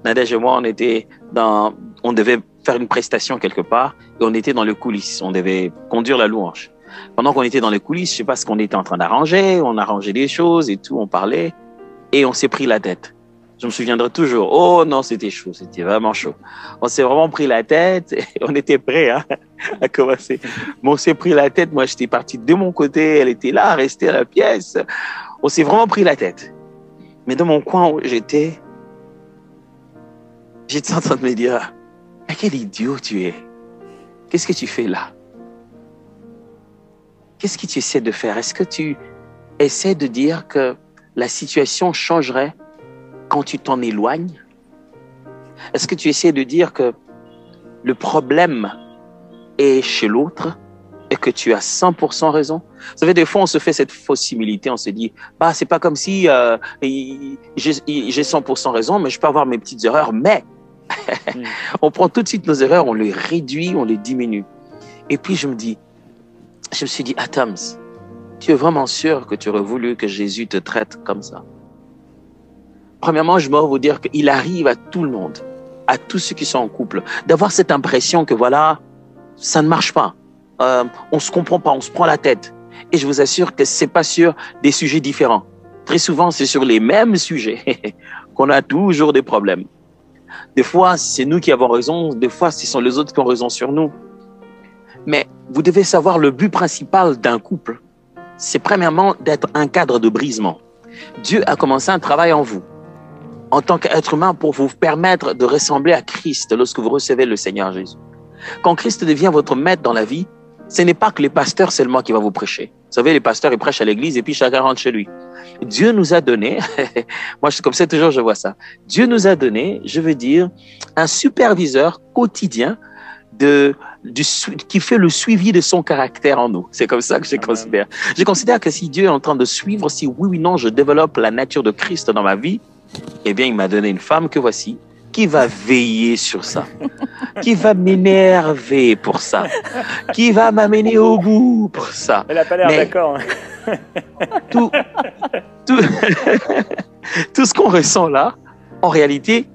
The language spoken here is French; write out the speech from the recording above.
Nadège et moi, on devait faire une prestation quelque part et on était dans les coulisses. On devait conduire la louange. Pendant qu'on était dans les coulisses, je sais pas ce qu'on était en train d'arranger. On arrangeait des choses et tout, on parlait et on s'est pris la tête. Je me souviendrai toujours. Oh non, c'était chaud, c'était vraiment chaud. On s'est vraiment pris la tête et on était prêts à commencer. Mais on s'est pris la tête. Moi, j'étais parti de mon côté. Elle était là, restée à la pièce. On s'est vraiment pris la tête. Mais dans mon coin où j'étais en train de me dire, mais quel idiot tu es. Qu'est-ce que tu fais là? Qu'est-ce que tu essaies de faire? Est-ce que tu essaies de dire que la situation changerait quand tu t'en éloignes? Est-ce que tu essaies de dire que le problème est chez l'autre et que tu as 100% raison? Vous savez, des fois, on se fait cette fausse humilité, on se dit, bah, c'est pas comme si j'ai 100% raison, mais je peux avoir mes petites erreurs, mais on prend tout de suite nos erreurs, on les réduit, on les diminue. Et puis, je me suis dit, Adams, tu es vraiment sûr que tu aurais voulu que Jésus te traite comme ça? Premièrement, je dois vous dire qu'il arrive à tout le monde, à tous ceux qui sont en couple, d'avoir cette impression que voilà, ça ne marche pas. On se comprend pas, on se prend la tête. Et je vous assure que c'est pas sur des sujets différents. Très souvent, c'est sur les mêmes sujets qu'on a toujours des problèmes. Des fois, c'est nous qui avons raison, des fois, ce sont les autres qui ont raison sur nous. Mais vous devez savoir le but principal d'un couple. C'est premièrement d'être un cadre de brisement. Dieu a commencé un travail en vous, en tant qu'être humain, pour vous permettre de ressembler à Christ lorsque vous recevez le Seigneur Jésus. Quand Christ devient votre maître dans la vie, ce n'est pas que les pasteurs seulement qui vont vous prêcher. Vous savez, les pasteurs, ils prêchent à l'église et puis chacun rentre chez lui. Dieu nous a donné, moi comme ça toujours je vois ça, Dieu nous a donné, je veux dire, un superviseur quotidien qui fait le suivi de son caractère en nous. C'est comme ça que je considère. Je considère que si Dieu est en train de suivre, si oui ou non je développe la nature de Christ dans ma vie, eh bien il m'a donné une femme que voici, qui va veiller sur ça, qui va m'énerver pour ça, qui va m'amener au bout pour ça. Elle n'a pas l'air d'accord. Tout ce qu'on ressent là, en réalité,